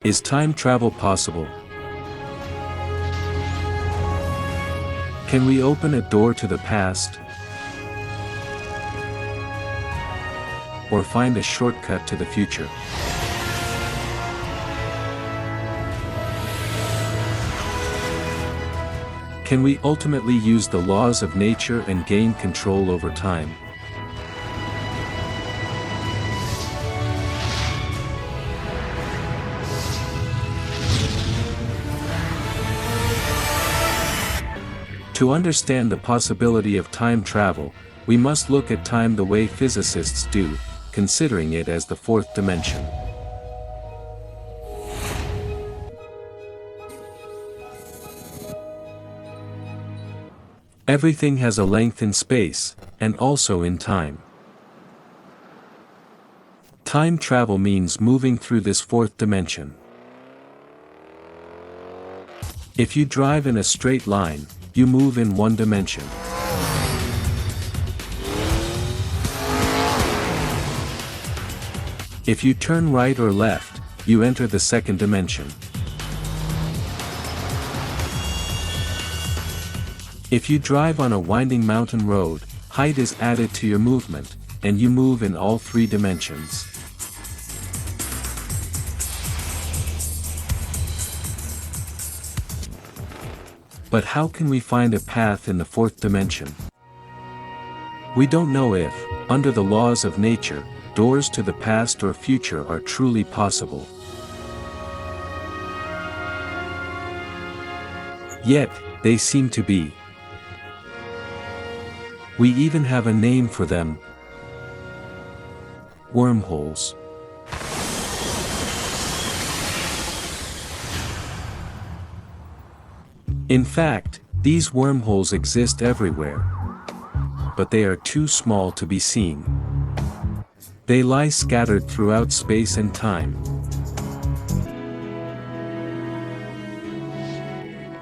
Is time travel possible? Can we open a door to the past? Or find a shortcut to the future? Can we ultimately use the laws of nature and gain control over time? To understand the possibility of time travel, we must look at time the way physicists do, considering it as the fourth dimension. Everything has a length in space, and also in time. Time travel means moving through this fourth dimension. If you drive in a straight line, you move in one dimension. If you turn right or left, you enter the second dimension. If you drive on a winding mountain road, height is added to your movement, and you move in all three dimensions. But how can we find a path in the fourth dimension? We don't know if, under the laws of nature, doors to the past or future are truly possible. Yet, they seem to be. We even have a name for them: wormholes. In fact, these wormholes exist everywhere. But they are too small to be seen. They lie scattered throughout space and time.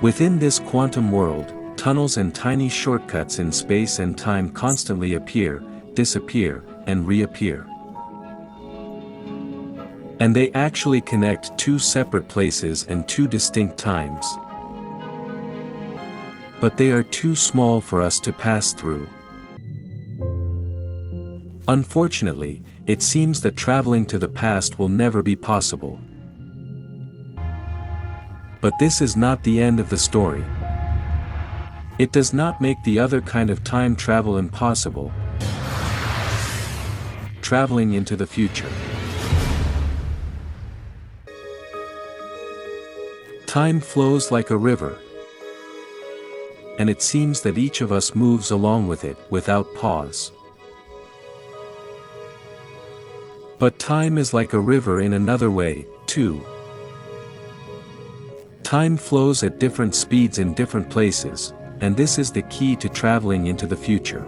Within this quantum world, tunnels and tiny shortcuts in space and time constantly appear, disappear, and reappear. And they actually connect two separate places and two distinct times. But they are too small for us to pass through. Unfortunately, it seems that traveling to the past will never be possible. But this is not the end of the story. It does not make the other kind of time travel impossible: traveling into the future. Time flows like a river, and it seems that each of us moves along with it without pause. But time is like a river in another way, too. Time flows at different speeds in different places, and this is the key to traveling into the future.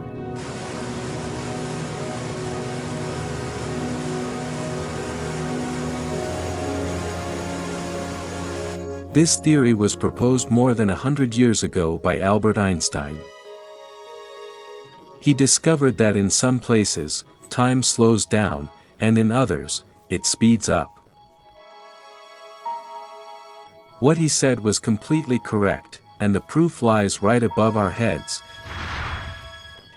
This theory was proposed more than 100 years ago by Albert Einstein. He discovered that in some places, time slows down, and in others, it speeds up. What he said was completely correct, and the proof lies right above our heads.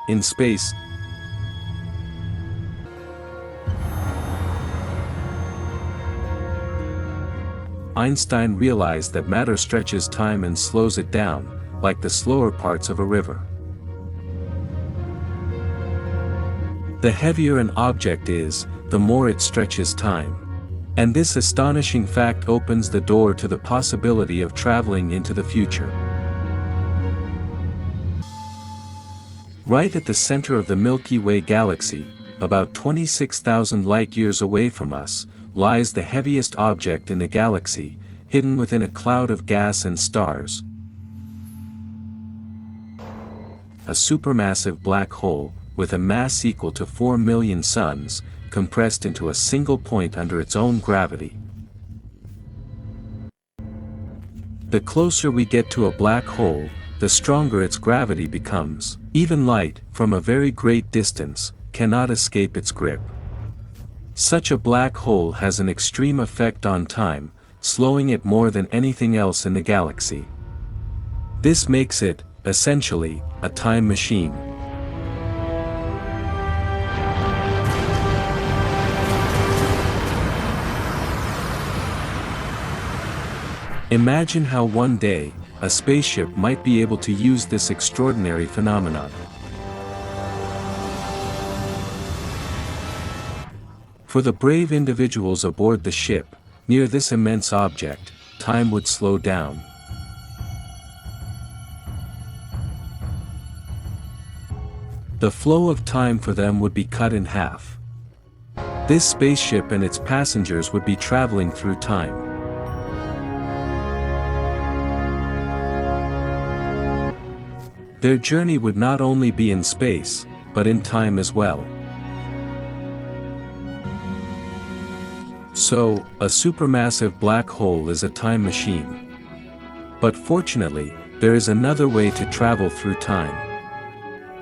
In space, Einstein realized that matter stretches time and slows it down, like the slower parts of a river. The heavier an object is, the more it stretches time. And this astonishing fact opens the door to the possibility of traveling into the future. Right at the center of the Milky Way galaxy, about 26,000 light-years away from us, lies the heaviest object in the galaxy, hidden within a cloud of gas and stars. A supermassive black hole, with a mass equal to 4 million suns, compressed into a single point under its own gravity. The closer we get to a black hole, the stronger its gravity becomes. Even light, from a very great distance, cannot escape its grip. Such a black hole has an extreme effect on time, slowing it more than anything else in the galaxy. This makes it, essentially, a time machine. Imagine how one day, a spaceship might be able to use this extraordinary phenomenon. For the brave individuals aboard the ship, near this immense object, time would slow down. The flow of time for them would be cut in half. This spaceship and its passengers would be traveling through time. Their journey would not only be in space, but in time as well. So, a supermassive black hole is a time machine. But fortunately, there is another way to travel through time.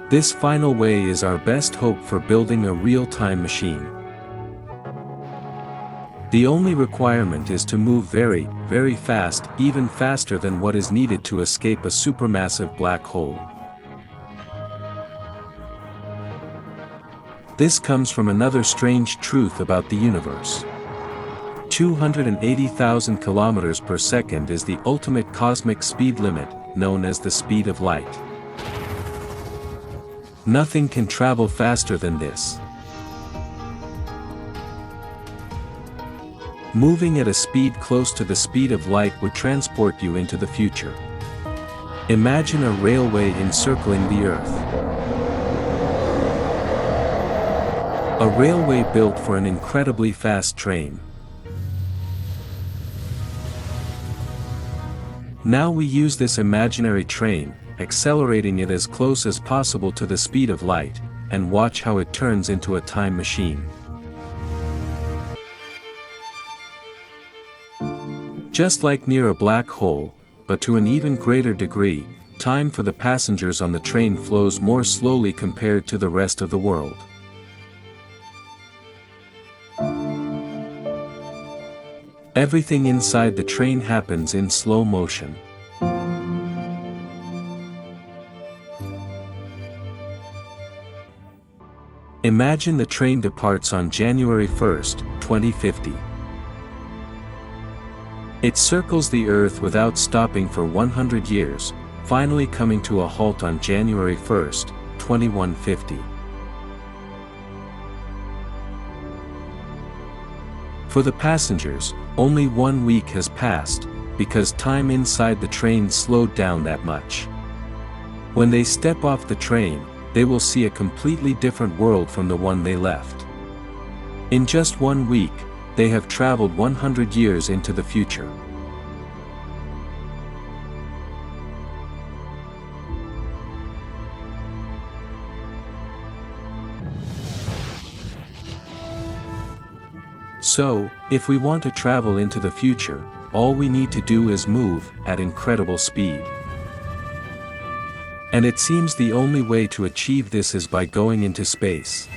This final way is our best hope for building a real time machine. The only requirement is to move very, very fast, even faster than what is needed to escape a supermassive black hole. This comes from another strange truth about the universe. 280,000 kilometers per second is the ultimate cosmic speed limit, known as the speed of light. Nothing can travel faster than this. Moving at a speed close to the speed of light would transport you into the future. Imagine a railway encircling the Earth. A railway built for an incredibly fast train. Now we use this imaginary train, accelerating it as close as possible to the speed of light, and watch how it turns into a time machine. Just like near a black hole, but to an even greater degree, time for the passengers on the train flows more slowly compared to the rest of the world. Everything inside the train happens in slow motion. Imagine the train departs on January 1st, 2050. It circles the Earth without stopping for 100 years, finally coming to a halt on January 1st, 2150. For the passengers, only 1 week has passed, because time inside the train slowed down that much. When they step off the train, they will see a completely different world from the one they left. In just 1 week, they have traveled 100 years into the future. So, if we want to travel into the future, all we need to do is move at incredible speed. And it seems the only way to achieve this is by going into space.